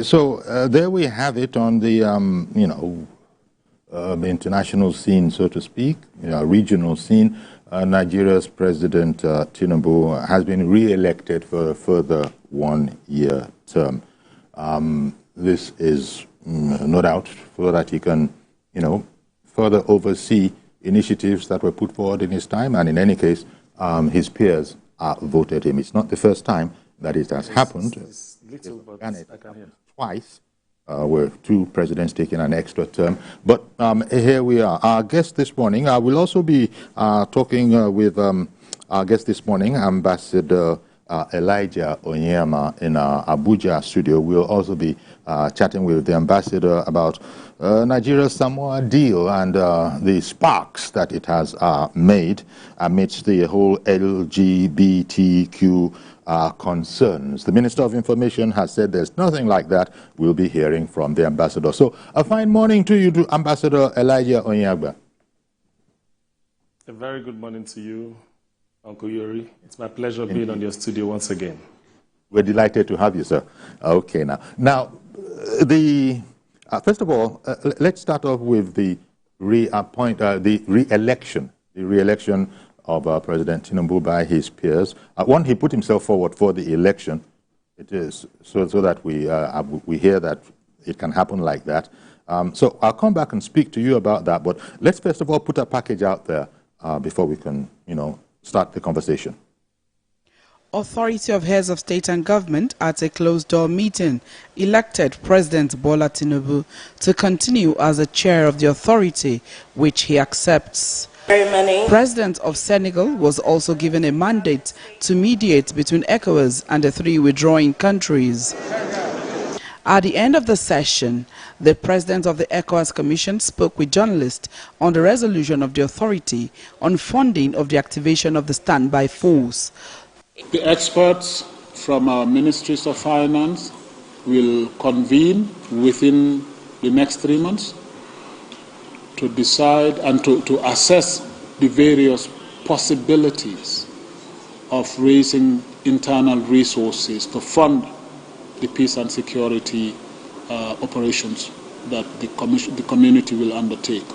So there we have it on the, international scene, so to speak, regional scene. Nigeria's President Tinubu has been re-elected for a further 1-year term. This is no doubt so that he can, further oversee initiatives that were put forward in his time, and in any case, his peers voted him. It's not the first time that it has happened. Twice, where 2 presidents taking an extra term. But here we are. Our guest this morning, we'll also be talking with our guest this morning, Ambassador Elijah Onyema in our Abuja studio. We'll also be chatting with the ambassador about Nigeria's Samoa deal and the sparks that it has made amidst the whole LGBTQ concerns. The Minister of Information has said there's nothing like that. We'll be hearing from the ambassador. So a fine morning to you, to Ambassador Elijah Onyema. A very good morning to you, Uncle Yuri. It's my pleasure being on your studio once again. We're delighted to have you, sir. Okay, now, first of all, let's start off with the re-election of President Tinubu by his peers. One, he put himself forward for the election. It is so that we hear that it can happen like that. So I'll come back and speak to you about that. But let's first of all put a package out there before we can, start the conversation. Authority of Heads of State and Government at a closed-door meeting elected President Bola Tinubu to continue as the chair of the authority, which he accepts. President of Senegal was also given a mandate to mediate between ECOWAS and the 3 withdrawing countries. At the end of the session, the president of the ECOWAS Commission spoke with journalists on the resolution of the authority on funding of the activation of the standby force. The experts from our Ministries of Finance will convene within the next 3 months to decide and to assess the various possibilities of raising internal resources to fund the peace and security operations that the community will undertake.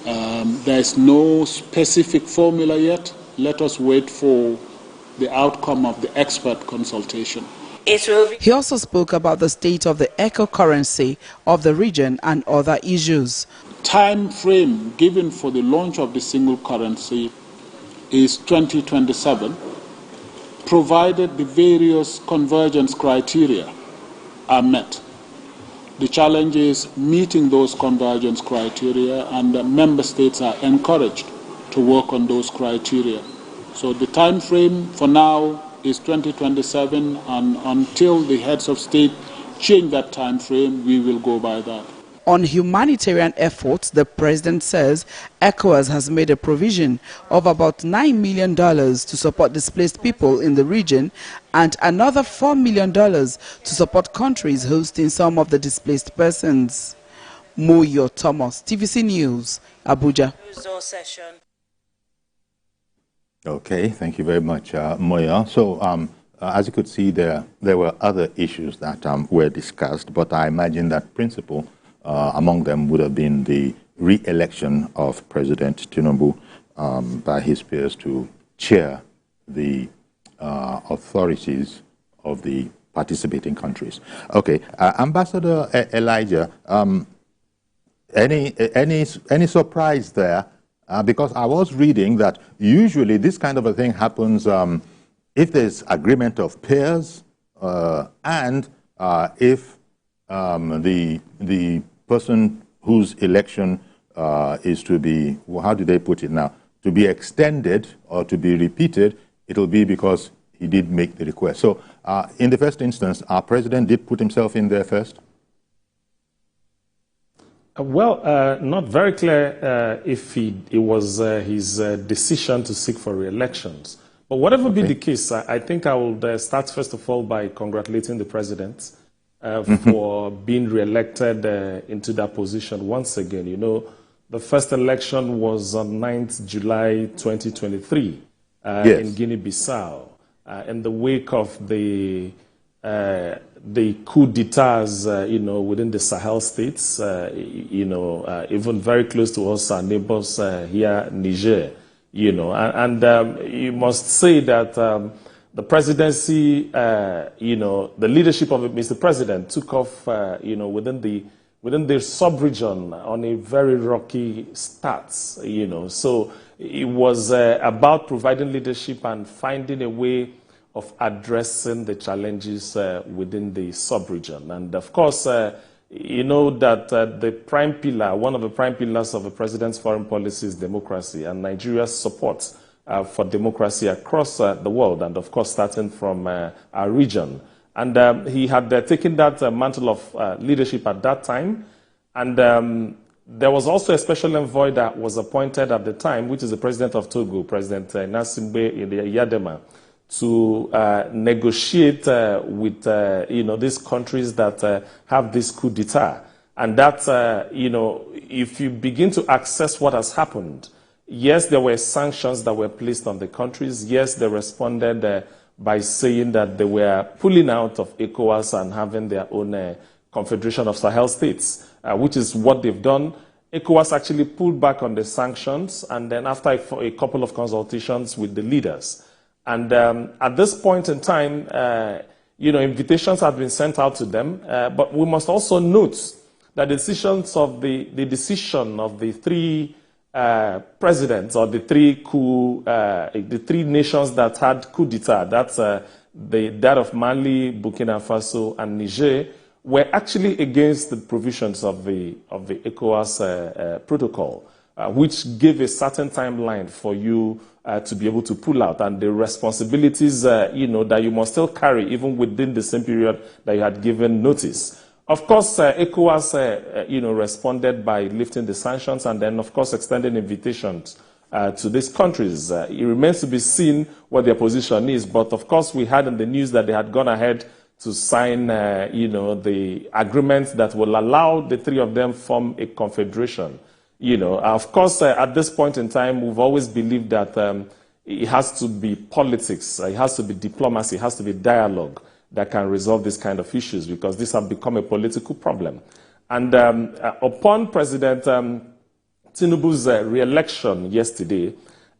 There is no specific formula yet. Let us wait for the outcome of the expert consultation. He also spoke about the state of the eco currency of the region and other issues. Time frame given for the launch of the single currency is 2027, provided the various convergence criteria are met. The challenge is meeting those convergence criteria, and the member states are encouraged to work on those criteria. So the time frame for now is 2027, and until the heads of state change that time frame, we will go by that. On humanitarian efforts, the president says ECOWAS has made a provision of about $9 million to support displaced people in the region and another $4 million to support countries hosting some of the displaced persons. Moyo Thomas, TVC News, Abuja. Okay, thank you very much, Moya. So, as you could see, there were other issues that were discussed, but I imagine that principle among them would have been the re-election of President Tinubu by his peers to chair the authorities of the participating countries. Okay, Ambassador Elijah, any surprise there? Because I was reading that usually this kind of a thing happens if there's agreement of peers and if the person whose election is to be, how do they put it now, to be extended or to be repeated, it'll be because he did make the request. So in the first instance, our president did put himself in there first? Well, not very clear if it was his decision to seek for re-elections. But whatever be the case, I think I will start first of all by congratulating the president for being re-elected into that position once again. You know, the first election was on 9th July 2023 in Guinea-Bissau. In the wake of the the coup d'etats, within the Sahel states, even very close to us, our neighbors here, Niger, and you must say that the presidency, the leadership of Mr. President took off, within the sub-region on a very rocky start, So it was about providing leadership and finding a way of addressing the challenges within the sub-region. And of course, you know that the prime pillar, one of the prime pillars of the president's foreign policy is democracy, and Nigeria's support for democracy across the world, and of course starting from our region. And he had taken that mantle of leadership at that time, and there was also a special envoy that was appointed at the time, which is the president of Togo, President Nassimbe Yadema, to negotiate with these countries that have this coup d'etat. And that, if you begin to access what has happened, yes, there were sanctions that were placed on the countries. Yes, they responded by saying that they were pulling out of ECOWAS and having their own Confederation of Sahel States, which is what they've done. ECOWAS actually pulled back on the sanctions, and then after a couple of consultations with the leaders. And at this point in time, invitations have been sent out to them, but we must also note that the decision of the three presidents, or the three nations that had coup d'etat, that's that of Mali, Burkina Faso, and Niger, were actually against the provisions of the ECOWAS protocol, which gave a certain timeline for you to be able to pull out, and the responsibilities that you must still carry even within the same period that you had given notice. Of course, ECOWAS responded by lifting the sanctions, and then of course extending invitations to these countries. It remains to be seen what their position is, but of course we had in the news that they had gone ahead to sign the agreement that will allow the three of them form a confederation. Of course, at this point in time, we've always believed that it has to be politics, it has to be diplomacy, it has to be dialogue that can resolve these kind of issues, because these have become a political problem. And upon President Tinubu's re-election yesterday,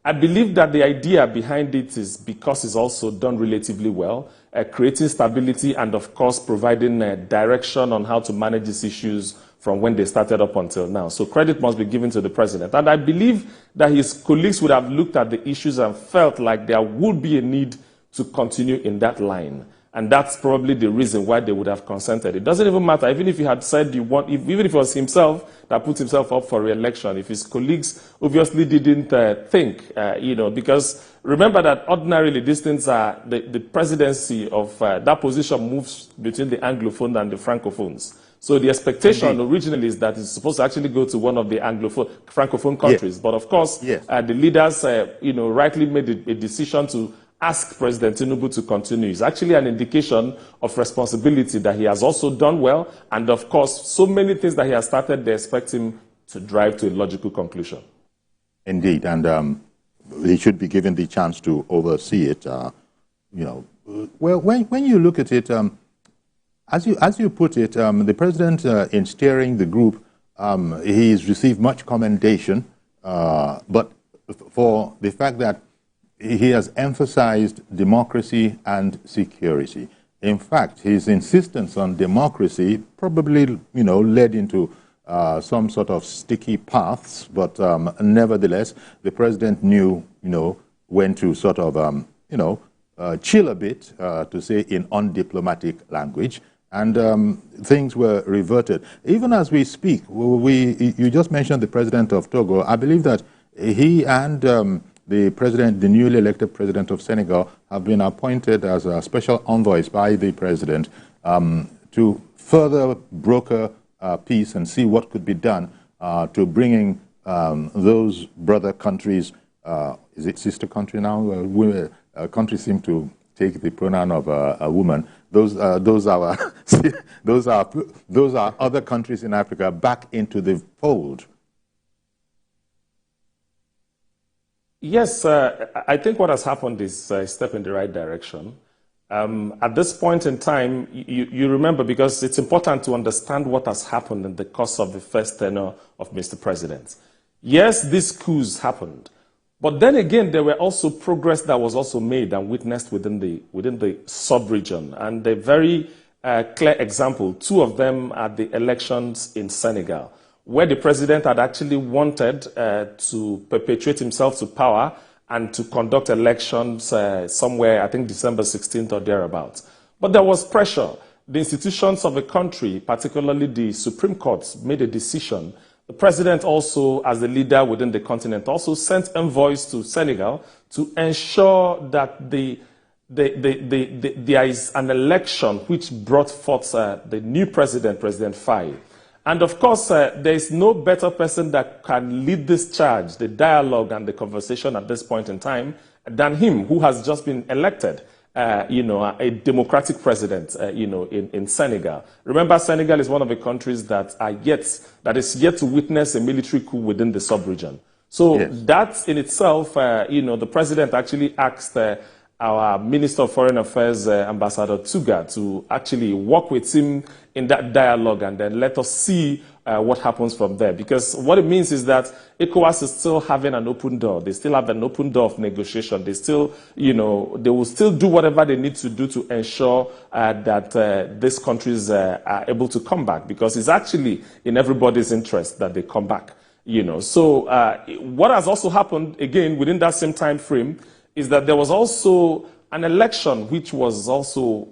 I believe that the idea behind it is because it's also done relatively well, creating stability and, of course, providing direction on how to manage these issues from when they started up until now. So credit must be given to the president. And I believe that his colleagues would have looked at the issues and felt like there would be a need to continue in that line. And that's probably the reason why they would have consented. It doesn't even matter, even if he had said even if it was himself that put himself up for re-election, if his colleagues obviously didn't think, because remember that ordinarily these things are, the presidency of that position moves between the Anglophone and the Francophones. So the expectation originally is that it's supposed to actually go to one of the Francophone countries. But of course, the leaders, rightly made a decision to ask President Tinubu to continue. It's actually an indication of responsibility that he has also done well. And of course, so many things that he has started, they expect him to drive to a logical conclusion. Indeed. And he should be given the chance to oversee it. Well, when you look at it, as you put it, the president, in steering the group, he's received much commendation, but for the fact that he has emphasized democracy and security. In fact, his insistence on democracy probably, led into some sort of sticky paths, but nevertheless, the president knew, when to sort of, chill a bit, to say in undiplomatic language, and things were reverted. Even as we speak, you just mentioned the president of Togo. I believe that he and the newly elected president of Senegal, have been appointed as special envoys by the president to further broker peace and see what could be done to bringing those brother countries, is it sister country now? Countries seem to take the pronoun of a woman. Those are other countries in Africa back into the fold. Yes, I think what has happened is a step in the right direction. At this point in time, you remember, because it's important to understand what has happened in the course of the first tenure of Mr. President. Yes, these coups happened, but then again, there were also progress that was also made and witnessed within the sub-region. And a very clear example, two of them are the elections in Senegal, where the president had actually wanted to perpetuate himself to power and to conduct elections somewhere, I think December 16th or thereabouts. But there was pressure. The institutions of the country, particularly the Supreme Court, made a decision. The president also, as the leader within the continent, also sent envoys to Senegal to ensure that there is an election which brought forth the new president, President Faye. And of course, there is no better person that can lead this charge, the dialogue and the conversation at this point in time, than him, who has just been elected, a democratic president, in Senegal. Remember, Senegal is one of the countries that is yet to witness a military coup within the sub-region. So yes, that in itself, the president actually asked our Minister of Foreign Affairs, Ambassador Tuga, to actually work with him in that dialogue and then let us see what happens from there. Because what it means is that ECOWAS is still having an open door. They still have an open door of negotiation. They still, they will still do whatever they need to do to ensure that these countries are able to come back, because it's actually in everybody's interest that they come back. So what has also happened, again, within that same time frame, is that there was also an election which was also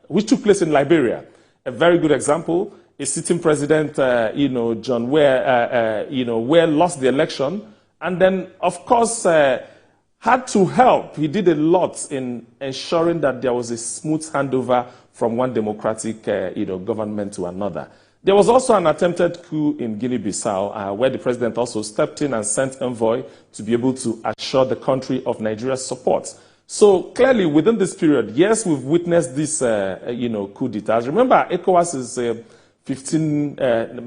which took place in Liberia. A very good example, a sitting president, John Ware, Ware lost the election, and then, of course, had to help. He did a lot in ensuring that there was a smooth handover from one democratic, government to another. There was also an attempted coup in Guinea-Bissau, where the president also stepped in and sent envoy to be able to assure the country of Nigeria's support. So clearly, within this period, yes, we've witnessed this, coup d'etats. Remember, ECOWAS is 15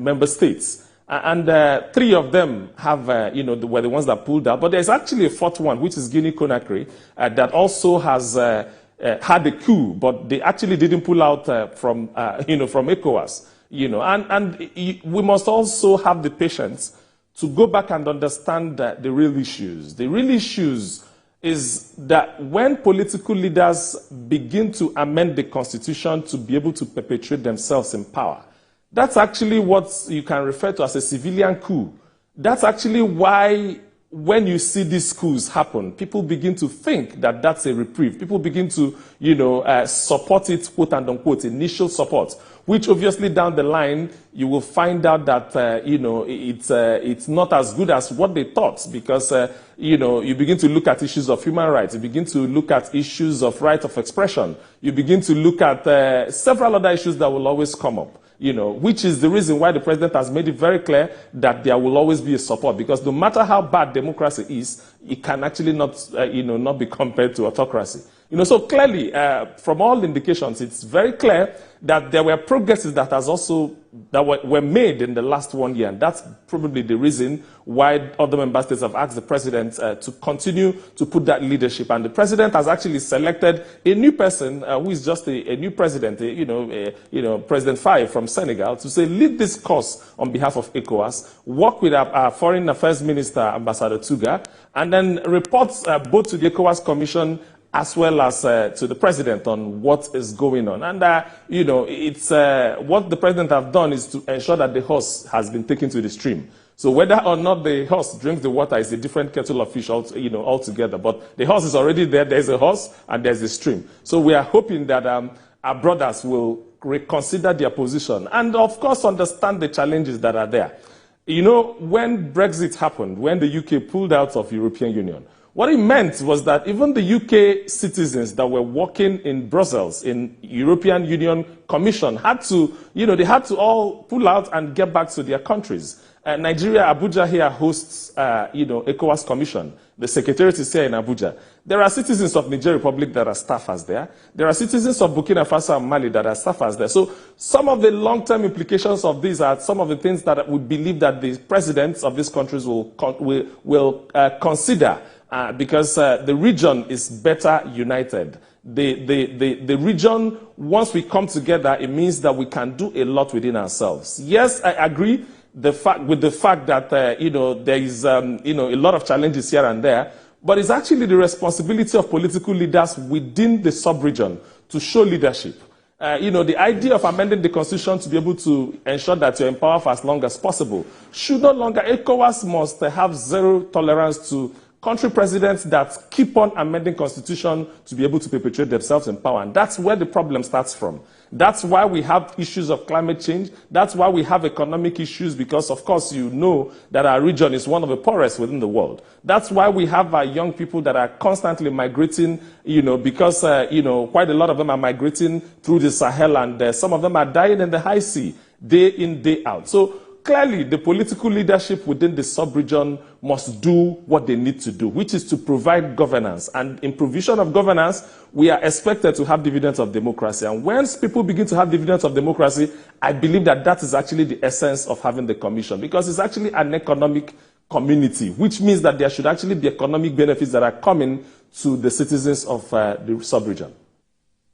member states, and 3 of them have, were the ones that pulled out. But there's actually a 4th one, which is Guinea-Conakry, that also has had a coup, but they actually didn't pull out from ECOWAS. And we must also have the patience to go back and understand the real issues. The real issues is that when political leaders begin to amend the constitution to be able to perpetuate themselves in power, that's actually what you can refer to as a civilian coup. That's actually why when you see these coups happen, people begin to think that that's a reprieve. People begin to, support it, quote and unquote, initial support, which obviously down the line, you will find out that, it's not as good as what they thought, because, you begin to look at issues of human rights. You begin to look at issues of right of expression. You begin to look at several other issues that will always come up. Which is the reason why the president has made it very clear that there will always be a support, because no matter how bad democracy is, it can actually not, not be compared to autocracy. So clearly, from all indications, it's very clear that there were progresses that were made in the last 1 year, and that's probably the reason why other member states have asked the president to continue to put that leadership. And the president has actually selected a new person who is just a new president, President Faye from Senegal, to say lead this course on behalf of ECOWAS, work with our Foreign Affairs Minister, Ambassador Tuga, and then report both to the ECOWAS Commission as well as to the president on what is going on. And, it's what the president has done is to ensure that the horse has been taken to the stream. So whether or not the horse drinks the water is a different kettle of fish, altogether. But the horse is already there. There's a horse and there's a stream. So we are hoping that our brothers will reconsider their position and, of course, understand the challenges that are there. When Brexit happened, when the UK pulled out of the European Union, what it meant was that even the UK citizens that were working in Brussels, in European Union Commission, had to, they had to all pull out and get back to their countries. Nigeria, Abuja here hosts, ECOWAS Commission. The secretariat is here in Abuja. There are citizens of Niger Republic that are staffers there. There are citizens of Burkina Faso and Mali that are staffers there. So some of the long-term implications of these are some of the things that we believe that the presidents of these countries will consider. Because the region is better united. the region, once we come together, it means that we can do a lot within ourselves. Yes, I agree with the fact that, there is, a lot of challenges here and there, but it's actually the responsibility of political leaders within the sub-region to show leadership. The idea of amending the constitution to be able to ensure that you're in power for as long as possible should no longer. ECOWAS must have zero tolerance to country presidents that keep on amending constitution to be able to perpetuate themselves in power. And that's where the problem starts from. That's why we have issues of climate change. That's why we have economic issues, because, of course, you know that our region is one of the poorest within the world. That's why we have our young people that are constantly migrating, because, quite a lot of them are migrating through the Sahel, and some of them are dying in the high sea, day in, day out. So clearly, the political leadership within the sub-region must do what they need to do, which is to provide governance. And in provision of governance, we are expected to have dividends of democracy. And once people begin to have dividends of democracy, I believe that that is actually the essence of having the commission, because it's actually an economic community, which means that there should actually be economic benefits that are coming to the citizens of the sub-region.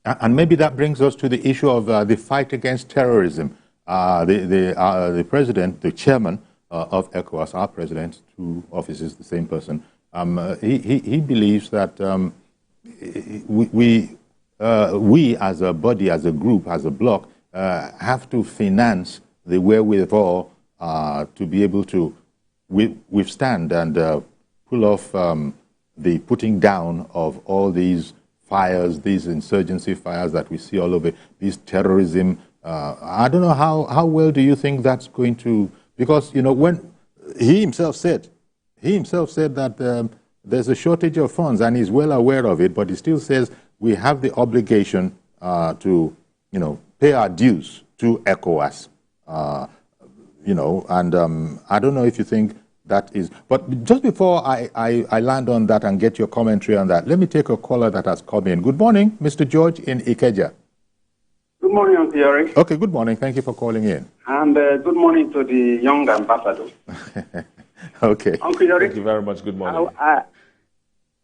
And maybe that brings us to the issue of the fight against terrorism. The president, the chairman of ECOWAS, our president, two offices, the same person, he believes that we as a body, as a group, as a bloc, have to finance the wherewithal to be able to withstand and pull off the putting down of all these fires, these insurgency fires that we see all over, these terrorism. I don't know how well do you think that's going to, because when he himself said that there's a shortage of funds, and he's well aware of it, but he still says we have the obligation to pay our dues to ECOWAS, and I don't know if you think that is, but just before I land on that and get your commentary on that, let me take a caller that has come in. Good morning, Mr. George in Ikeja. Good morning, Uncle Yori. Okay, good morning. Thank you for calling in. And good morning to the young ambassador. Okay. Uncle Yori. Thank you very much. Good morning.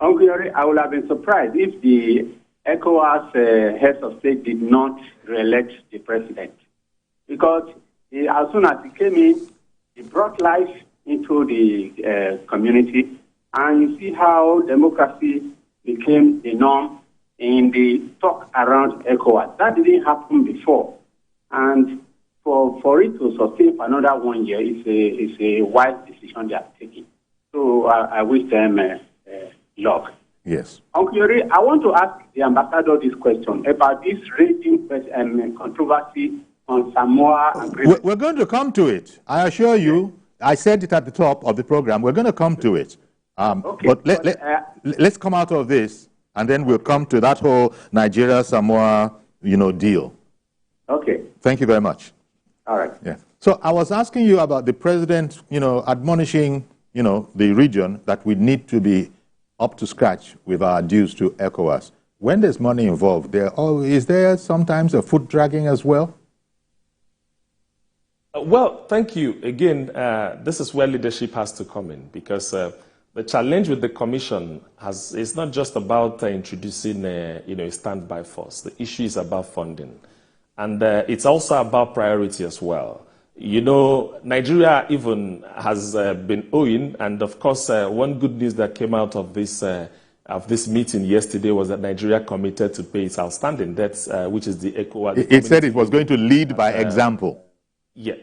Uncle Yori, I would have been surprised if the ECOWAS heads of state did not re-elect the president. Because as soon as he came in, he brought life into the community. And you see how democracy became the norm in the talk around ECOWAS. That didn't happen before. And for it to sustain for another 1 year is a wise decision they are taking. So I wish them luck. Yes. Uncle Yori, I want to ask the ambassador this question about this raging controversy on Samoa agreement. We're going to come to it. I assure you. I said it at the top of the program. We're going to come to it. Okay, but let's come out of this, and then we'll come to that whole Nigeria-Samoa, deal. Okay. Thank you very much. All right. Yeah. So I was asking you about the president, admonishing, the region that we need to be up to scratch with our dues to ECOWAS. When there's money involved, is there sometimes a foot dragging as well? Well, thank you. Again, this is where leadership has to come in, because the challenge with the commission is not just about introducing a standby force. The issue is about funding. And it's also about priority as well. Nigeria even has been owing, and of course, one good news that came out of this meeting yesterday was that Nigeria committed to pay its outstanding debts, which is the ECOWAS. It said it was going to lead by example. Yeah.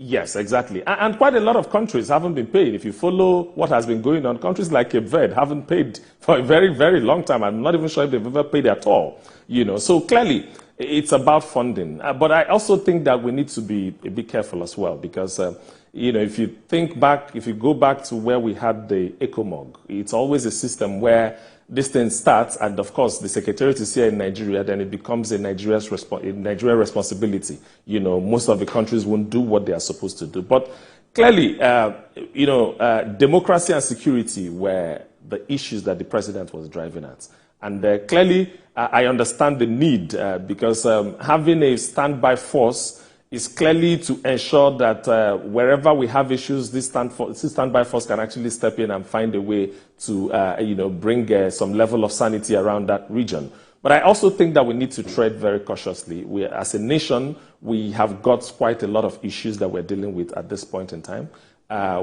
Yes, exactly. And quite a lot of countries haven't been paying. If you follow what has been going on, countries like Cape Verde haven't paid for a very, very long time. I'm not even sure if they've ever paid at all. So clearly, it's about funding. But I also think that we need to be a bit careful as well, because, if you go back to where we had the ECOMOG, it's always a system where this thing starts, and of course, the secretariat is here in Nigeria, then it becomes a Nigeria responsibility. Most of the countries won't do what they are supposed to do. But clearly, democracy and security were the issues that the president was driving at. And clearly, I understand the need, because having a standby force is clearly to ensure that wherever we have issues, this standby force can actually step in and find a way to, bring some level of sanity around that region. But I also think that we need to tread very cautiously. As a nation, we have got quite a lot of issues that we're dealing with at this point in time.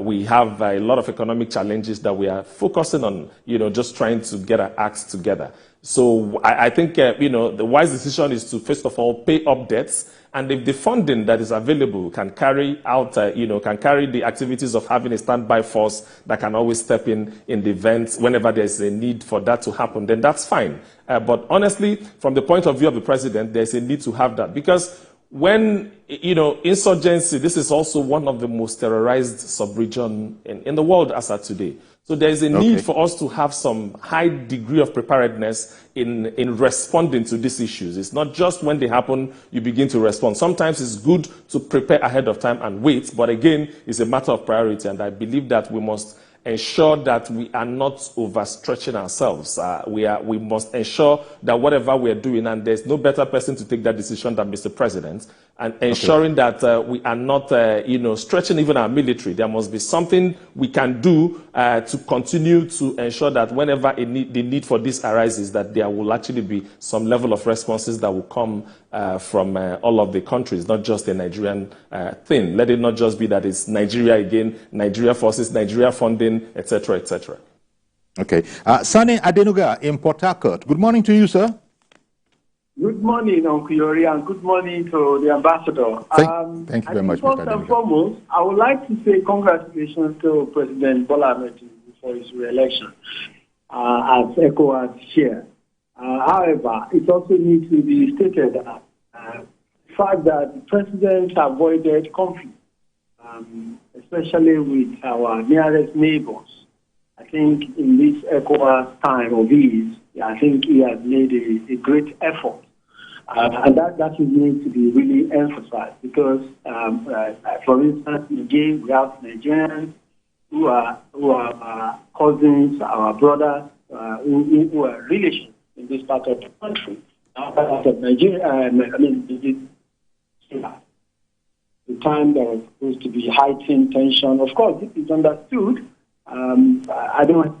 We have a lot of economic challenges that we are focusing on, just trying to get our acts together. So I think, the wise decision is to, first of all, pay up debts. And if the funding that is available can carry out, can carry the activities of having a standby force that can always step in the event whenever there's a need for that to happen, then that's fine. But honestly, from the point of view of the president, there's a need to have that because when, insurgency, this is also one of the most terrorized sub-region in the world as of today. So there is a need for us to have some high degree of preparedness in responding to these issues. It's not just when they happen, you begin to respond. Sometimes it's good to prepare ahead of time and wait, but again, it's a matter of priority, and I believe that we must ensure that we are not overstretching ourselves. We must ensure that whatever we are doing, and there's no better person to take that decision than Mr. President, and ensuring that we are not, stretching even our military. There must be something we can do to continue to ensure that whenever the need for this arises, that there will actually be some level of responses that will come from all of the countries, not just a Nigerian thing. Let it not just be that it's Nigeria again, Nigeria forces, Nigeria funding, etc., etc. Okay. Sani Adenuga in Port Harcourt. Good morning to you, sir. Good morning, Uncle Yori, and good morning to the ambassador. Thank you very much, Mr. First and foremost, I would like to say congratulations to President Bola Ahmed Tinubu for his re-election as ECOWAS chair. However, it also needs to be stated that the fact that the president avoided conflict, especially with our nearest neighbors, I think in this ECOWAS time of his, I think he has made a great effort. And that needs to be really emphasized because, for instance, again, we have Nigerians who are our cousins, our brothers, who are relations in this part of the country. Part of Nigeria, the time there was supposed to be heightened tension. Of course, this is understood. I don't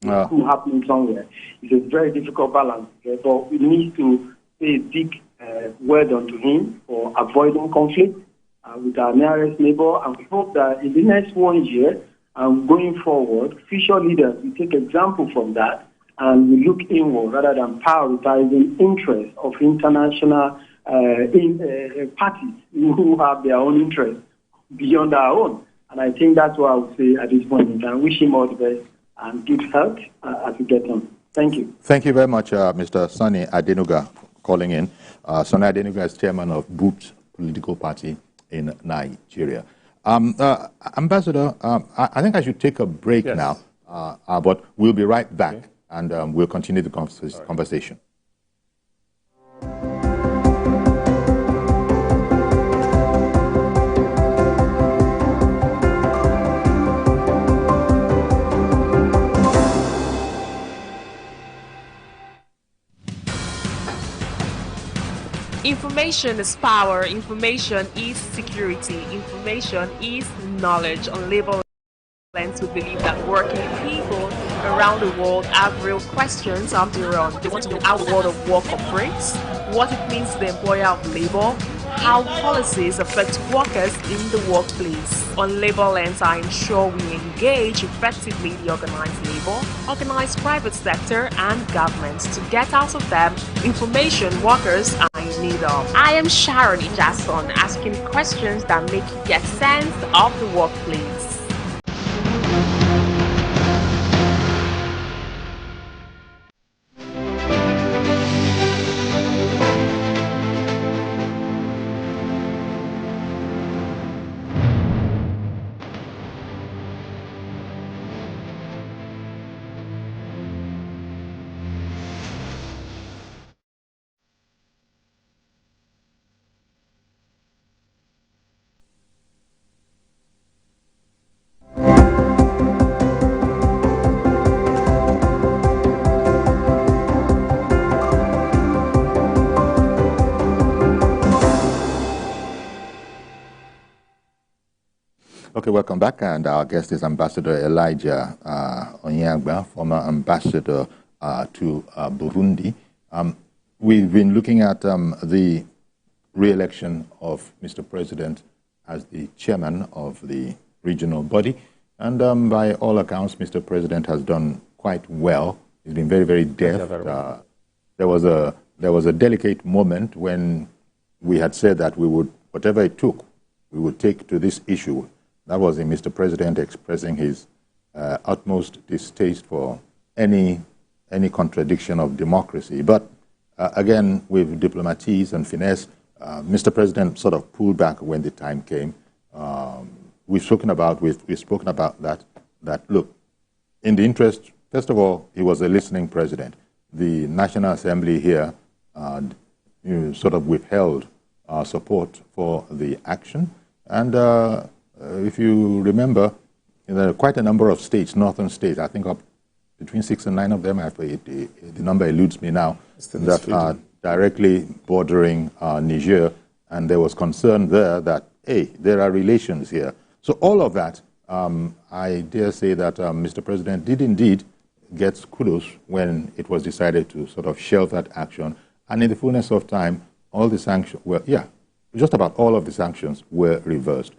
happening somewhere. It's a very difficult balance, but we need to say a big word unto him for avoiding conflict with our nearest neighbor, and we hope that in the next 1 year and going forward, future leaders will take example from that and we look inward rather than prioritizing interests of international parties who have their own interests beyond our own. And I think that's what I would say at this point in time. Wish him all the best and good health as we get on. Thank you. Thank you very much, Mr. Sani Adenuga, calling in. Sani Adenuga is chairman of BOOP's political party in Nigeria. Ambassador, I think I should take a break now, but we'll be right back and we'll continue the conversation. Information is power, information is security, information is knowledge. On Labor Lens, we believe that working people around the world have real questions of their own. They want to know how the world of work operates, what it means to the employer of labor, how policies affect workers in the workplace. On Labor Lens, I ensure we engage effectively the organized labor, organized private sector, and government to get out of them information workers are in need of. I am Sharon Ijason, asking questions that make you get sense of the workplace. Okay, welcome back. And our guest is Ambassador Elijah Onyeagba, former ambassador to Burundi. We've been looking at the re-election of Mr. President as the chairman of the regional body. And by all accounts, Mr. President has done quite well. He's been very, very deft. There was a delicate moment when we had said that we would, whatever it took, we would take to this issue. That was in Mr. President expressing his utmost distaste for any contradiction of democracy. But again, with diplomacies and finesse, Mr. President sort of pulled back when the time came. We've spoken about that. Look, in the interest, first of all, he was a listening president. The National Assembly here sort of withheld support for the action. And if you remember, there are quite a number of states, northern states, I think up between 6 and 9 of them, the number eludes me now, that are directly bordering Niger. And there was concern there that, hey, there are relations here. So all of that, I dare say that Mr. President did indeed get kudos when it was decided to sort of shelve that action. And in the fullness of time, all the sanctions were, just about all of the sanctions were reversed.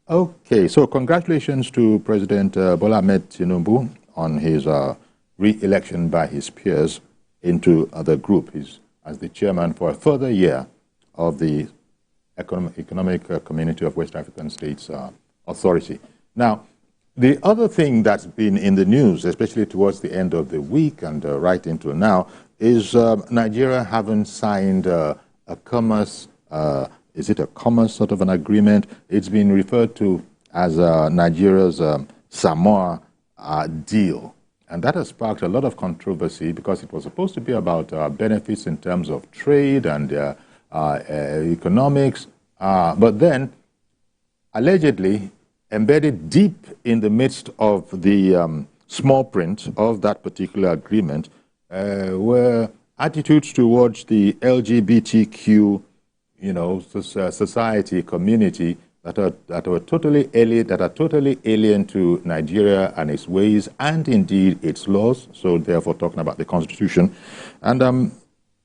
Okay, so congratulations to President Bola Ahmed Tinubu on his re-election by his peers into the group. He's as the chairman for a further year of the Economic Community of West African States Authority. Now, the other thing that's been in the news, especially towards the end of the week and right into now, is Nigeria having signed a commerce, is it a commerce sort of an agreement? It's been referred to as Nigeria's Samoa deal. And that has sparked a lot of controversy because it was supposed to be about benefits in terms of trade and economics. But then, allegedly, embedded deep in the midst of the small print of that particular agreement were attitudes towards the LGBTQ, society, community that are totally alien to Nigeria and its ways and indeed its laws. So therefore, talking about the Constitution, and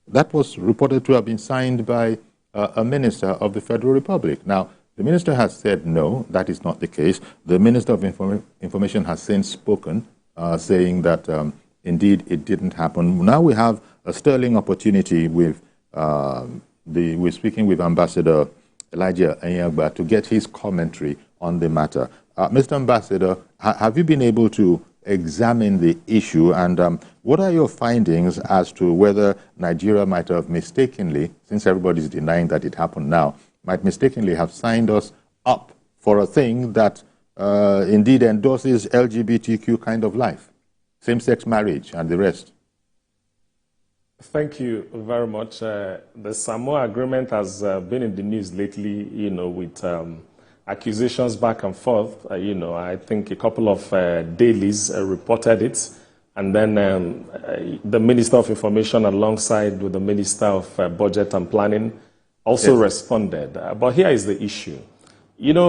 that was reported to have been signed by a minister of the Federal Republic. Now, the minister has said no, that is not the case. The Minister of Information has since spoken, saying that indeed it didn't happen. Now we have a sterling opportunity with we're speaking with Ambassador Elijah Onyeagba to get his commentary on the matter. Mr. Ambassador, have you been able to examine the issue, and what are your findings as to whether Nigeria might have mistakenly, since everybody's denying that it happened now, might mistakenly have signed us up for a thing that indeed endorses LGBTQ kind of life, same-sex marriage and the rest? Thank you very much. The Samoa agreement has been in the news lately, with accusations back and forth. I think a couple of dailies reported it. And then the Minister of Information alongside with the Minister of Budget and Planning also responded. But here is the issue. In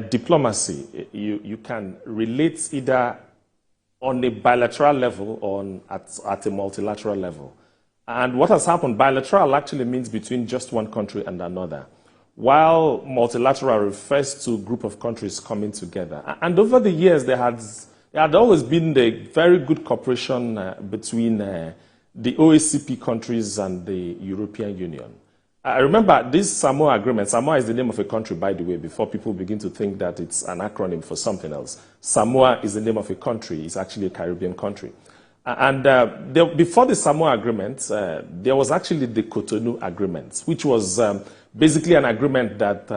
diplomacy, you can relate either on a bilateral level or at a multilateral level. And what has happened, bilateral actually means between just one country and another, while multilateral refers to a group of countries coming together. And over the years, there had always been a very good cooperation between the OACP countries and the European Union. I remember this Samoa agreement. Samoa is the name of a country, by the way, before people begin to think that it's an acronym for something else. Samoa is the name of a country. It's actually a Caribbean country. And before the Samoa agreement, there was actually the Cotonou agreement, which was basically an agreement that,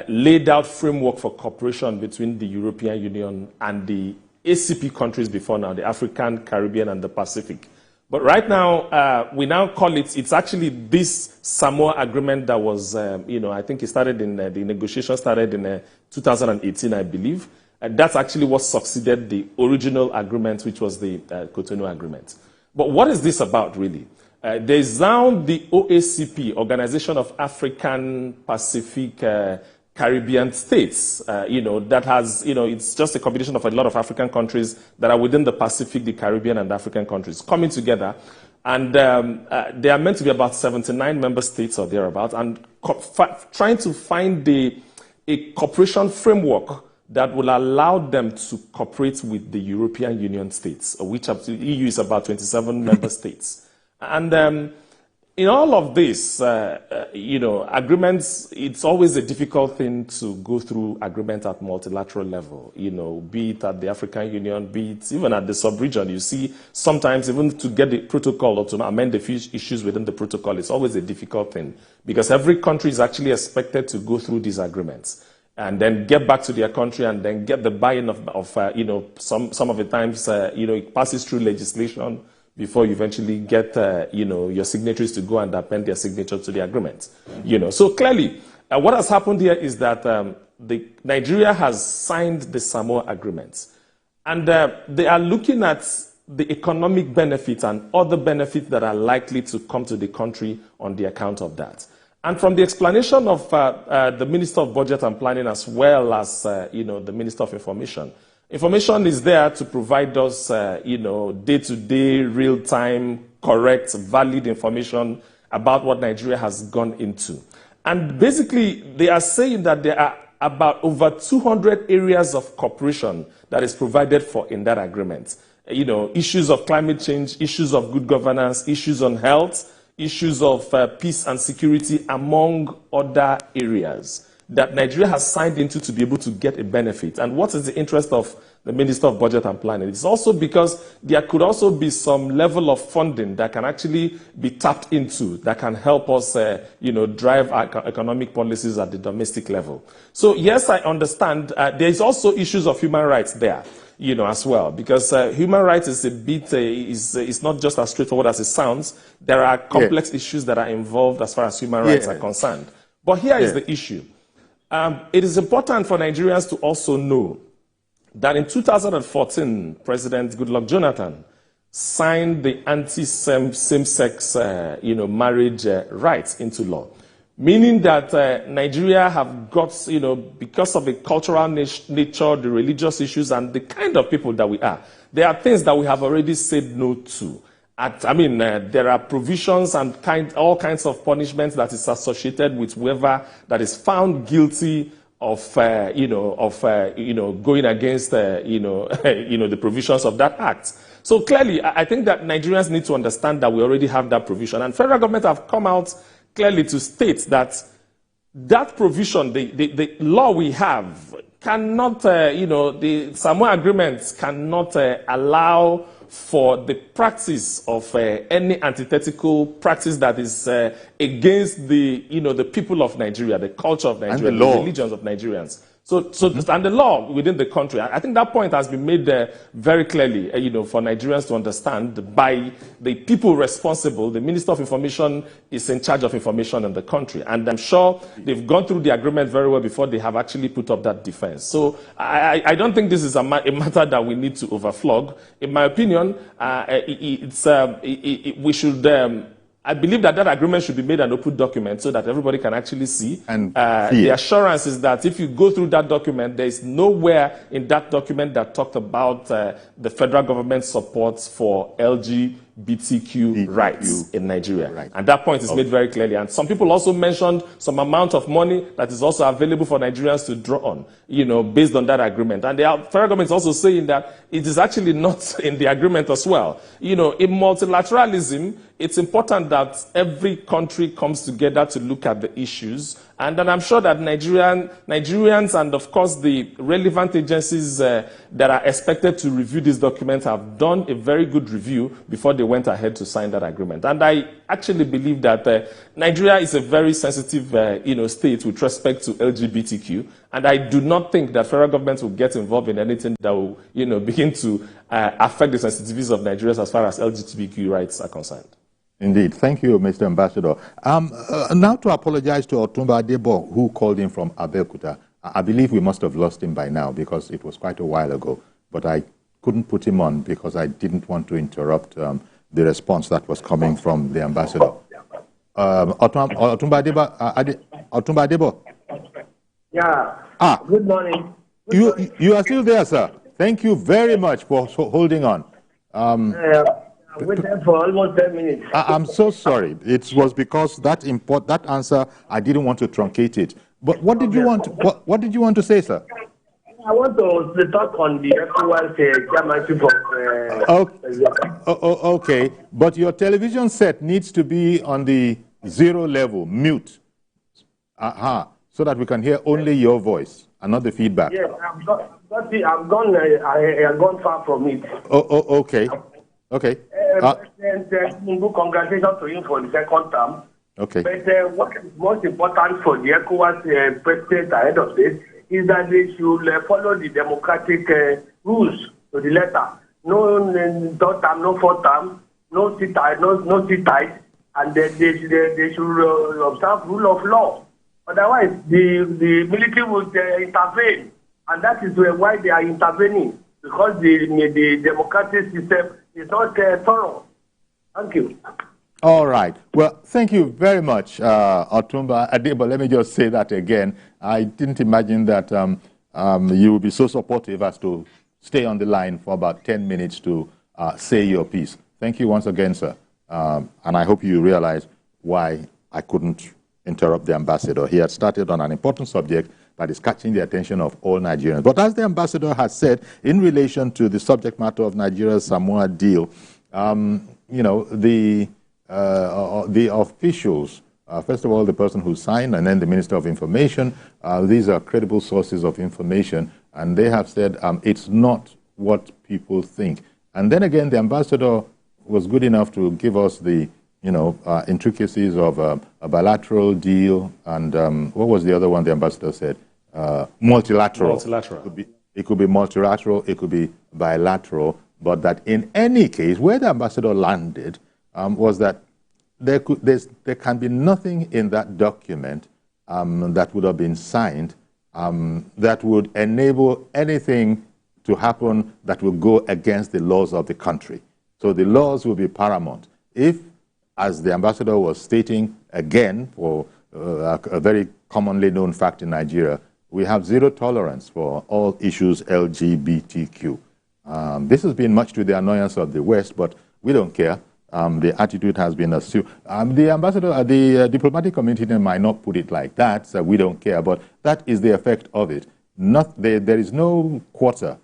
laid out framework for cooperation between the European Union and the ACP countries before now, the African, Caribbean, and the Pacific. But right now, we now call it's actually this Samoa agreement that was, I think it started the negotiation started in 2018, I believe. That's actually what succeeded the original agreement, which was the Cotonou agreement. But what is this about, really? There's now the OACP, Organization of African Pacific Caribbean states, that has, it's just a combination of a lot of African countries that are within the Pacific, the Caribbean, and African countries coming together. And they are meant to be about 79 member states or thereabouts, and trying to find a cooperation framework that will allow them to cooperate with the European Union states, which the EU is about 27 member states. And in all of this, agreements, it's always a difficult thing to go through agreement at multilateral level, be it at the African Union, be it even at the sub-region. You see, sometimes even to get the protocol or to amend the few issues within the protocol, it's always a difficult thing because every country is actually expected to go through these agreements and then get back to their country and then get the buy-in of some of the times, it passes through legislation before you eventually get, your signatories to go and append their signature to the agreement. So clearly, what has happened here is that Nigeria has signed the Samoa agreement, and they are looking at the economic benefits and other benefits that are likely to come to the country on the account of that. And from the explanation of the Minister of Budget and Planning as well as, the Minister of Information is there to provide us, day-to-day, real-time, correct, valid information about what Nigeria has gone into. And basically, they are saying that there are about over 200 areas of cooperation that is provided for in that agreement. Issues of climate change, issues of good governance, issues on health, issues of peace and security, among other areas that Nigeria has signed into to be able to get a benefit. And what is the interest of the Minister of Budget and Planning? It's also because there could also be some level of funding that can actually be tapped into that can help us, drive our economic policies at the domestic level. So yes, I understand. There is also issues of human rights there, as well, because human rights is a bit, is not just as straightforward as it sounds. There are complex issues that are involved as far as human rights are concerned. But here is the issue. It is important for Nigerians to also know that in 2014, President Goodluck Jonathan signed the anti-same-sex, marriage rights into law, meaning that Nigeria have got, because of the cultural nature, the religious issues, and the kind of people that we are, there are things that we have already said no to. There are provisions and all kinds of punishments that is associated with whoever that is found guilty of, going against, the provisions of that act. So clearly, I think that Nigerians need to understand that we already have that provision, and federal government have come out clearly to state that that provision, the law we have, cannot, the Samoa agreements cannot allow for the practice of any antithetical practice that is against the people of Nigeria, the culture of Nigeria, the religions of Nigerians. And the law within the country. I think that point has been made very clearly, for Nigerians to understand by the people responsible. The Minister of Information is in charge of information in the country. And I'm sure they've gone through the agreement very well before they have actually put up that defense. So I don't think this is a matter that we need to overflog. In my opinion, we should... I believe that agreement should be made an open document so that everybody can actually see. And the assurance is that if you go through that document, there is nowhere in that document that talked about the federal government's support for LGBTQ rights in Nigeria. Right. And that point is made very clearly. And some people also mentioned some amount of money that is also available for Nigerians to draw on, based on that agreement. And the federal government is also saying that it is actually not in the agreement as well. In multilateralism, it's important that every country comes together to look at the issues. And then I'm sure that Nigerians and, of course, the relevant agencies that are expected to review this document have done a very good review before they went ahead to sign that agreement. And I actually believe that Nigeria is a very sensitive state with respect to LGBTQ. And I do not think that federal government will get involved in anything that will begin to affect the sensitivities of Nigerians as far as LGBTQ rights are concerned. Indeed. Thank you, Mr. Ambassador. Now to apologize to Otumba Adebo, who called in from Abeokuta. I believe we must have lost him by now because it was quite a while ago. But I couldn't put him on because I didn't want to interrupt the response that was coming from the ambassador. Otumba Adebo. Yeah. Good morning. You are still there, sir. Thank you very much for holding on. I waited for almost 10 minutes. I'm so sorry. It was because that answer, I didn't want to truncate it. But what did you want? What did you want to say, sir? I want to talk on the ECOWAS chairmanship of. Okay, but your television set needs to be on the 0 level, mute. So that we can hear only your voice and not the feedback. Yes, I've gone far from it. Okay. Okay. President Tinubu, congratulations to him for the second term. Okay. But what is most important for the ECOWAS president ahead of this is that they should follow the democratic rules to the letter. No third term, no fourth term, no sit tight, and then they should observe rule of law. Otherwise, the military would intervene, and that is why they are intervening, because the democratic system is not thorough. Thank you. All right. Well, thank you very much, Otumba Adebo. Let me just say that again. I didn't imagine that you would be so supportive as to stay on the line for about 10 minutes to say your piece. Thank you once again, sir. And I hope you realize why I couldn't interrupt the ambassador. He had started on an important subject that is catching the attention of all Nigerians. But as the ambassador has said, in relation to the subject matter of Nigeria's Samoa deal, you know, the officials, first of all, the person who signed, and then the Minister of Information, these are credible sources of information, and they have said it's not what people think. And then again, the ambassador was good enough to give us the, you know, intricacies of a bilateral deal, and what was the other one the ambassador said? Multilateral. Multilateral. It could be multilateral, it could be bilateral, but that in any case, where the ambassador landed was that there can be nothing in that document that would have been signed that would enable anything to happen that will go against the laws of the country. So the laws will be paramount. If, as the ambassador was stating again, for a very commonly known fact in Nigeria, we have zero tolerance for all issues LGBTQ. This has been much to the annoyance of the West, but we don't care. The attitude has been assumed. The ambassador, the diplomatic community might not put it like that, so we don't care, but that is the effect of it. There is no quarter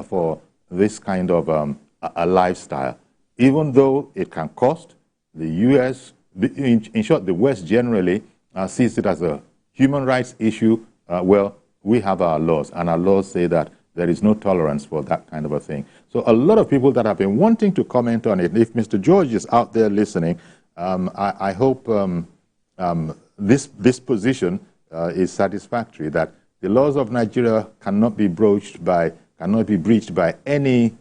for this kind of a lifestyle, even though it can cost. The U.S., in short, the West generally sees it as a human rights issue. Well, we have our laws, and our laws say that there is no tolerance for that kind of a thing. So a lot of people that have been wanting to comment on it, if Mr. George is out there listening, I hope this position is satisfactory, that the laws of Nigeria cannot be breached by any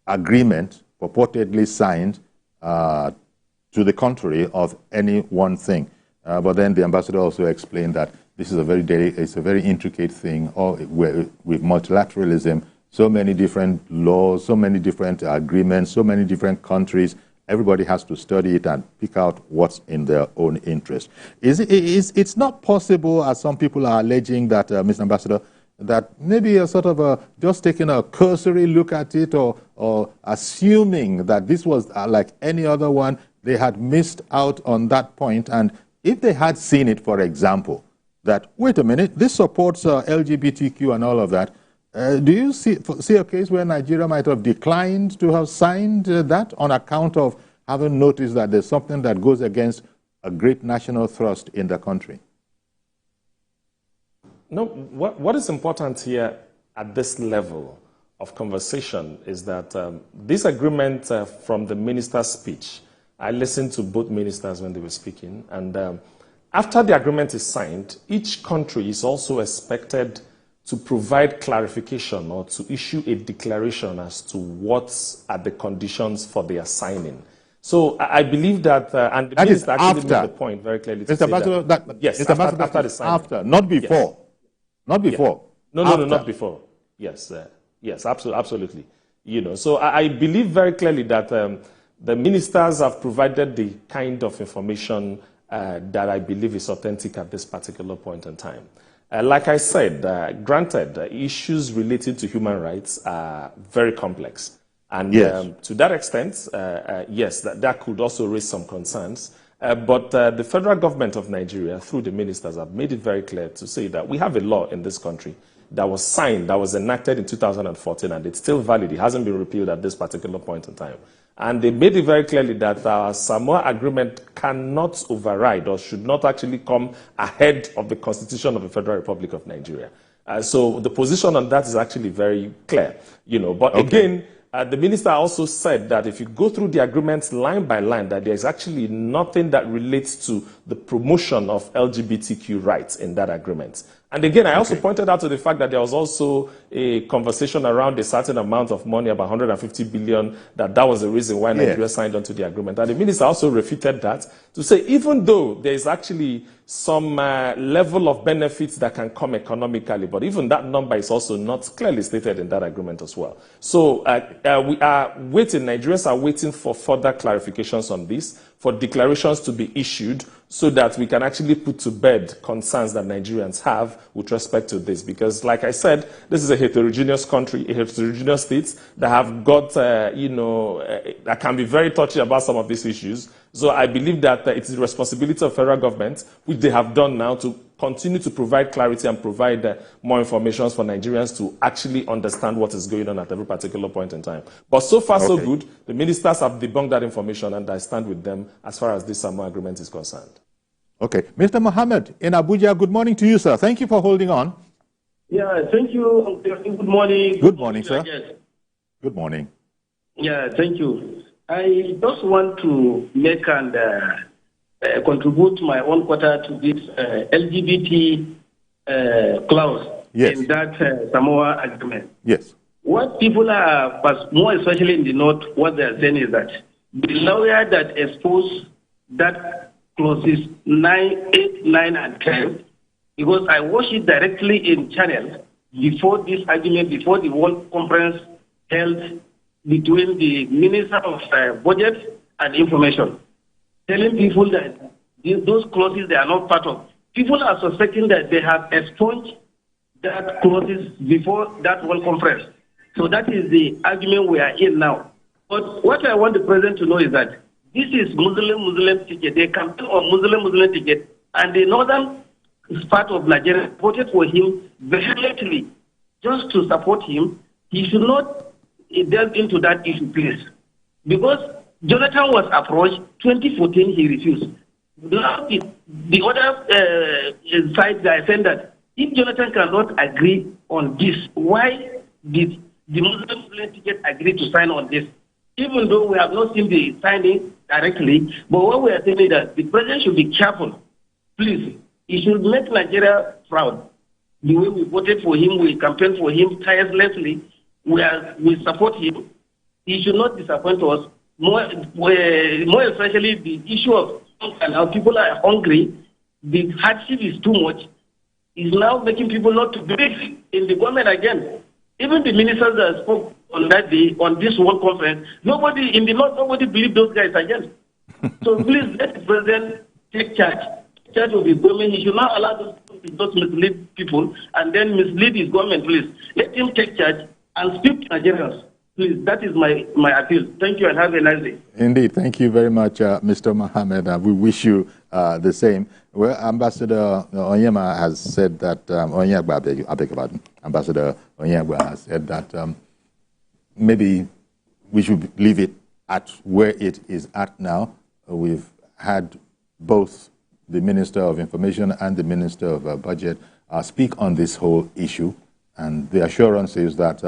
agreement purportedly signed to the contrary of any one thing. But then the ambassador also explained that this is a very intricate thing, with multilateralism, so many different laws, so many different agreements, so many different countries. Everybody has to study it and pick out what's in their own interest. It's not possible, as some people are alleging, that, Mr. Ambassador, that maybe a sort of just taking a cursory look at it, or assuming that this was like any other one, they had missed out on that point. And if they had seen it, for example, that, wait a minute, this supports LGBTQ and all of that, do you see a case where Nigeria might have declined to have signed that on account of having noticed that there's something that goes against a great national thrust in the country? No, what is important here at this level of conversation is that this agreement from the minister's speech, I listened to both ministers when they were speaking, and after the agreement is signed, each country is also expected to provide clarification or to issue a declaration as to what are the conditions for their signing. So I believe that, and the that minister actually after. made the point very clearly. Mr. Ambassador, yes, after the signing. After, not before. Yes. Not before. Yeah. No, not before. Yes, yes, absolutely. You know, so I believe very clearly that the ministers have provided the kind of information that I believe is authentic at this particular point in time. Like I said, granted, issues related to human rights are very complex. And yes. To that extent, yes, that could also raise some concerns. But the federal government of Nigeria, through the ministers, have made it very clear to say that we have a law in this country that was signed, that was enacted in 2014, and it's still valid. It hasn't been repealed at this particular point in time. And they made it very clearly that our Samoa agreement cannot override or should not actually come ahead of the Constitution of the Federal Republic of Nigeria. So the position on that is actually very clear. But again, the minister also said that if you go through the agreements line by line, that there's actually nothing that relates to the promotion of LGBTQ rights in that agreement. And again, I also pointed out to the fact that there was also a conversation around a certain amount of money, about 150 billion, that was the reason why Nigeria signed onto the agreement. And the minister also refuted that to say, even though there is actually some level of benefits that can come economically, but even that number is also not clearly stated in that agreement as well. So we are waiting, Nigerians are waiting for further clarifications on this, for declarations to be issued so that we can actually put to bed concerns that Nigerians have with respect to this. Because like I said, this is a heterogeneous country, a heterogeneous state that have got, that can be very touchy about some of these issues. So I believe that it is the responsibility of federal government, which they have done now, to continue to provide clarity and provide more information for Nigerians to actually understand what is going on at every particular point in time. But so far, so good. The ministers have debunked that information, and I stand with them as far as this Samoa agreement is concerned. Okay. Mr. Mohammed in Abuja, good morning to you, sir. Thank you for holding on. Yeah, thank you. Good morning. Good morning, sir. Good morning. Yeah, thank you. I just want to make and contribute my own quota to this LGBT clause in that Samoa agreement. Yes. What people are, more especially in the north, what they are saying is that the lawyer that exposed that clauses 9, 8, 9, and 10, because I watched it directly in channel before this argument, before the World Conference held between the Minister of Budget and Information, telling people that those clauses they are not part of. People are suspecting that they have expunged that clauses before that World Conference. So that is the argument we are in now. But what I want the President to know is that this is Muslim ticket. They campaign on Muslim ticket, and the northern part of Nigeria voted for him vehemently just to support him. He should not delve into that issue, please. Because Jonathan was approached 2014, he refused. Now the other side guy said that if Jonathan cannot agree on this, why did the Muslim ticket agree to sign on this? Even though we have not seen the signing directly, but what we are saying is that the President should be careful. Please, he should make Nigeria proud. The way we voted for him, we campaigned for him tirelessly, we support him. He should not disappoint us. More especially the issue of and how people are hungry, the hardship is too much. Is now making people not to believe in the government again. Even the ministers that spoke on that day, on this World Conference, nobody in the north, nobody believed those guys again. So please let the President take charge. Charge of his government. He should not allow those people to mislead people and then mislead his government, please. Let him take charge and speak to Nigerians. Please, that is my appeal. Thank you and have a nice day. Indeed. Thank you very much, Mr. Mohammed. We wish you the same. Well, Ambassador Onyema has said that, I beg your pardon. Ambassador Onyema has said that maybe we should leave it at where it is at now. We've had both the Minister of Information and the Minister of Budget speak on this whole issue, and the assurance is that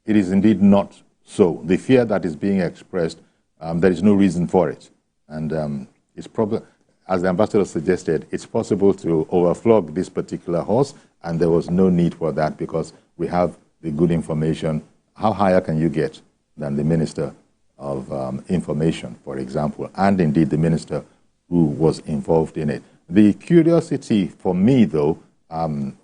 it is indeed not so. The fear that is being expressed, there is no reason for it. And it's probably, as the ambassador suggested, it's possible to overflog this particular horse, and there was no need for that because we have the good information. How higher can you get than the Minister of Information, for example, and indeed the Minister who was involved in it? The curiosity for me, though,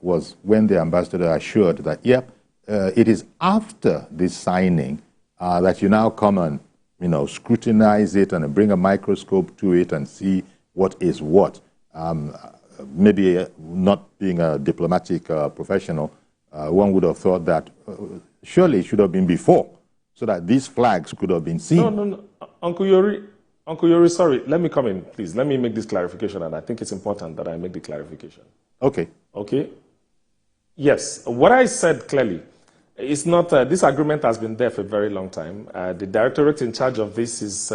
was when the ambassador assured that, yep, it is after this signing that you now come and, scrutinize it and bring a microscope to it and see what is what. maybe not being a diplomatic professional, one would have thought that surely it should have been before, so that these flags could have been seen. No. Uncle Yori, sorry. Let me come in, please. Let me make this clarification, and I think it's important that I make the clarification. Okay. Okay? Yes. What I said clearly, it's not, this agreement has been there for a very long time. The directorate in charge of this is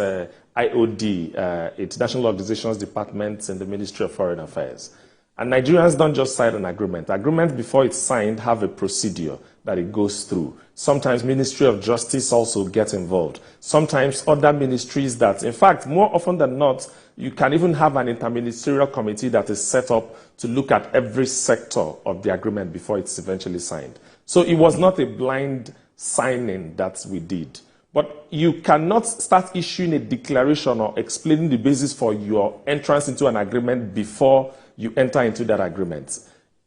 IOD, International Organizations Department in the Ministry of Foreign Affairs. And Nigerians don't just sign an agreement. Agreement, before it's signed, have a procedure that it goes through. Sometimes Ministry of Justice also gets involved. Sometimes other ministries that, in fact, more often than not, you can even have an interministerial committee that is set up to look at every sector of the agreement before it's eventually signed. So it was not a blind signing that we did. But you cannot start issuing a declaration or explaining the basis for your entrance into an agreement before you enter into that agreement.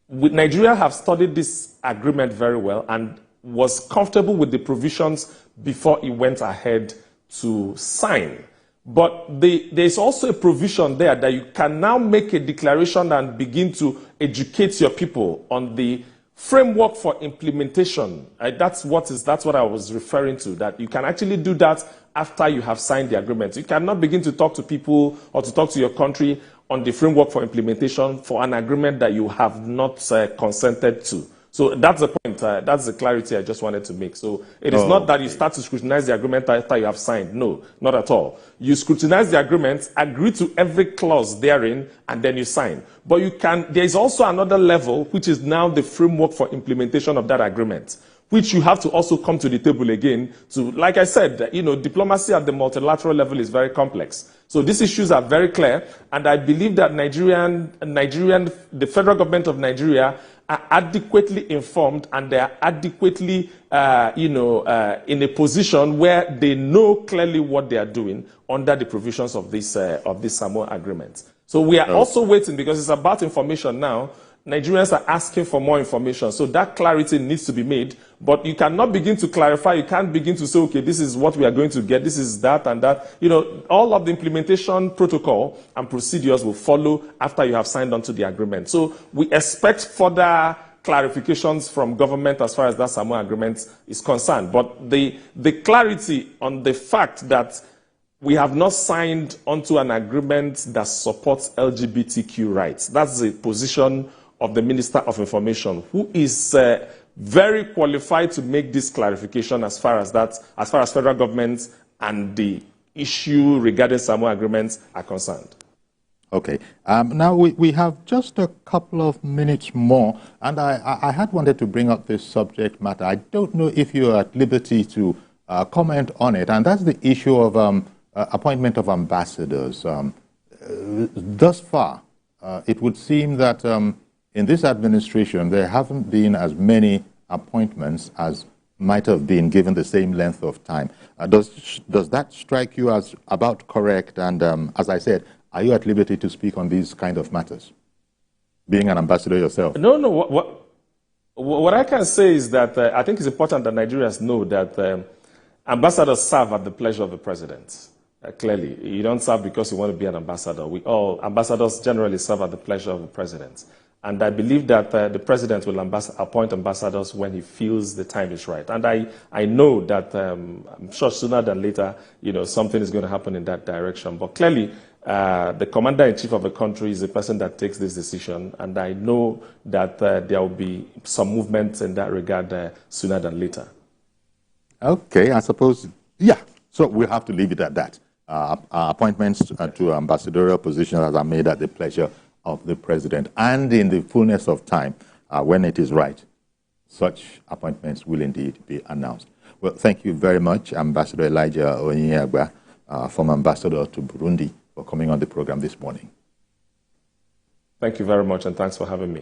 Nigeria have studied this agreement very well and was comfortable with the provisions before it went ahead to sign. But there's also a provision there that you can now make a declaration and begin to educate your people on the framework for implementation. That's what I was referring to, that you can actually do that after you have signed the agreement. You cannot begin to talk to people or to talk to your country on the framework for implementation for an agreement that you have not consented to. So that's the point. That's the clarity I just wanted to make. So it is not that you start to scrutinize the agreement after you have signed. No, not at all. You scrutinize the agreement, agree to every clause therein, and then you sign. But there is also another level, which is now the framework for implementation of that agreement, which you have to also come to the table again to, like I said, diplomacy at the multilateral level is very complex. So these issues are very clear, and I believe that the federal government of Nigeria are adequately informed, and they are adequately, in a position where they know clearly what they are doing under the provisions of this Samoa agreement. So we are also waiting, because it's about information now. Nigerians are asking for more information, so that clarity needs to be made. But you cannot begin to clarify. You can't begin to say, okay, this is what we are going to get, this is that and that. All of the implementation protocol and procedures will follow after you have signed on to the agreement. So we expect further clarifications from government as far as that Samoa agreement is concerned. But the clarity on the fact that we have not signed onto an agreement that supports LGBTQ rights, that's the position of the Minister of Information, who is very qualified to make this clarification as far as federal government and the issue regarding Samoa agreements are concerned. Okay. Now we have just a couple of minutes more, and I had wanted to bring up this subject matter. I don't know if you are at liberty to comment on it, and that's the issue of appointment of ambassadors. Thus far, it would seem that in this administration, there haven't been as many appointments as might have been given the same length of time. Does that strike you as about correct? And as I said, are you at liberty to speak on these kind of matters, being an ambassador yourself? No. What I can say is that I think it's important that Nigerians know that ambassadors serve at the pleasure of the president. Clearly, you don't serve because you want to be an ambassador. Ambassadors generally serve at the pleasure of the president. And I believe that the president will appoint ambassadors when he feels the time is right. And I know that I'm sure sooner than later, something is going to happen in that direction. But clearly, the commander-in-chief of the country is the person that takes this decision. And I know that there will be some movement in that regard sooner than later. Okay, I suppose, yeah. So we'll have to leave it at that. Appointments to ambassadorial positions are made at the pleasure of the president, and in the fullness of time, when it is right, such appointments will indeed be announced. Well, thank you very much, Ambassador Elijah Onyeagba, former ambassador to Burundi, for coming on the program this morning. Thank you very much, and thanks for having me.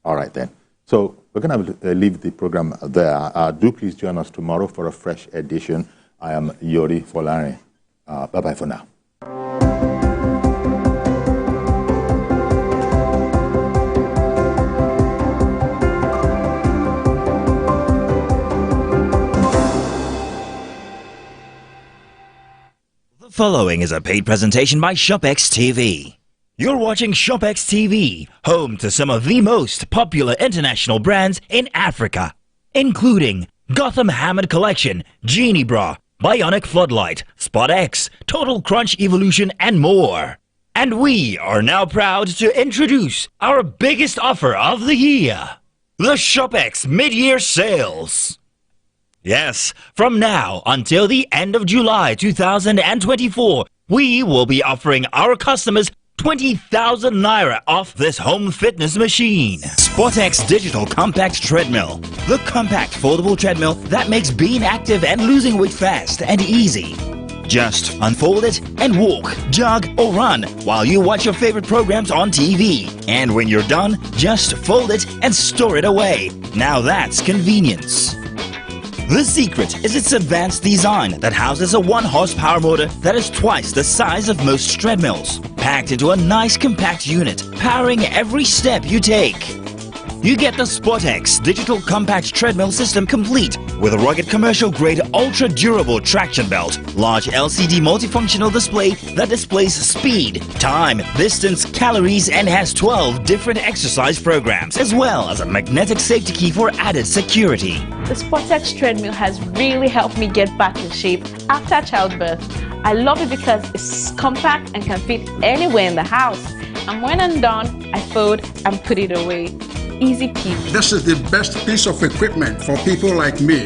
All right, then. So we're going to leave the program there. Do please join us tomorrow for a fresh edition. I am Yori Folare. Bye-bye for now. The following is a paid presentation by ShopX TV. You're watching ShopX TV, home to some of the most popular international brands in Africa, including Gotham Hammered Collection, Genie Bra, Bionic Floodlight, Spot X, Total Crunch Evolution, and more. And we are now proud to introduce our biggest offer of the year, the ShopX Mid-Year Sales. Yes, from now until the end of July 2024, we will be offering our customers 20,000 Naira off this home fitness machine. SportX Digital Compact Treadmill. The compact foldable treadmill that makes being active and losing weight fast and easy. Just unfold it and walk, jog or run while you watch your favorite programs on TV. And when you're done, just fold it and store it away. Now that's convenience. The secret is its advanced design that houses a 1-horsepower motor that is twice the size of most treadmills, packed into a nice compact unit, powering every step you take. You get the SportX Digital Compact Treadmill System complete with a rugged commercial-grade ultra-durable traction belt, large LCD multifunctional display that displays speed, time, distance, calories, and has 12 different exercise programs, as well as a magnetic safety key for added security. The SportX treadmill has really helped me get back in shape after childbirth. I love it because it's compact and can fit anywhere in the house. And when I'm done, I fold and put it away. Easy peasy. This is the best piece of equipment for people like me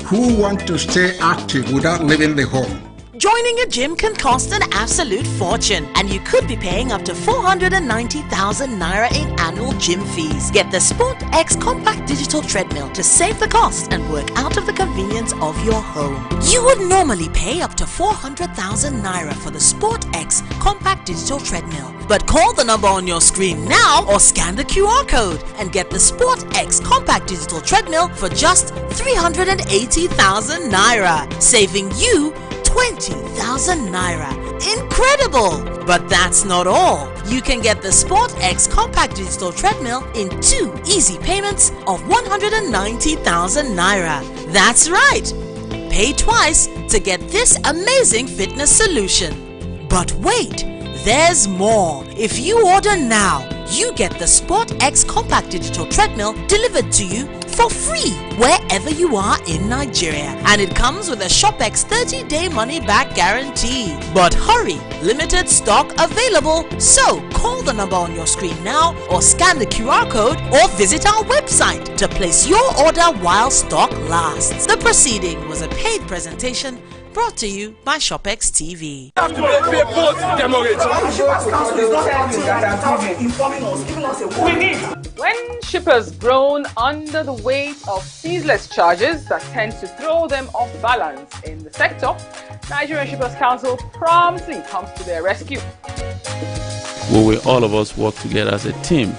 who want to stay active without leaving the home. Joining a gym can cost an absolute fortune, and you could be paying up to 490,000 Naira in annual gym fees. Get the SportX Compact Digital Treadmill to save the cost and work out of the convenience of your home. You would normally pay up to 400,000 Naira for the SportX Compact Digital Treadmill. But call the number on your screen now or scan the QR code and get the SportX Compact Digital Treadmill for just 380,000 Naira, saving you 20,000 Naira. Incredible! But that's not all. You can get the SportX Compact Digital Treadmill in 2 easy payments of 190,000 Naira. That's right! Pay twice to get this amazing fitness solution. But wait, there's more. If you order now, you get the SportX Compact Digital Treadmill delivered to you for free wherever you are in Nigeria, and it comes with a ShopX 30-day money-back guarantee. But hurry, limited stock available, so call the number on your screen now or scan the QR code or visit our website to place your order while stock lasts. The proceeding was a paid presentation brought to you by ShopX TV. When shippers groan under the weight of ceaseless charges that tend to throw them off balance in the sector, Nigerian Shippers Council promptly comes to their rescue. We will all of us work together as a team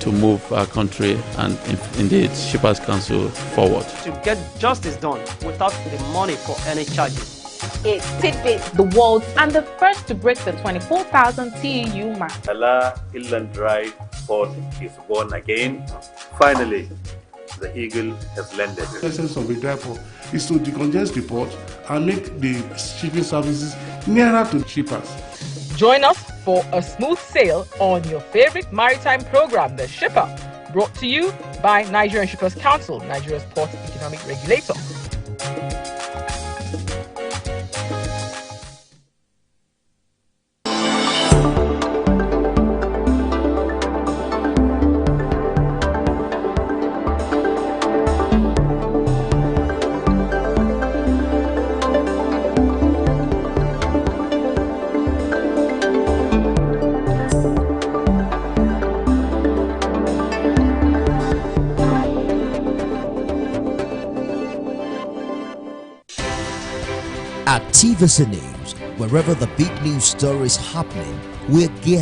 to move our country and indeed Shippers Council forward. To get justice done without the money for any charges. A tidbit, the world, and the first to break the 24,000 TEU mark. Allah Illan Drive port is born again. Finally, the eagle has landed. The essence of a dry port is to decongest the port and make the shipping services nearer to shippers. Join us for a smooth sail on your favorite maritime program, The Shipper, brought to you by Nigerian Shippers Council, Nigeria's port economic regulator. At TVC News, wherever the big news story is happening, we're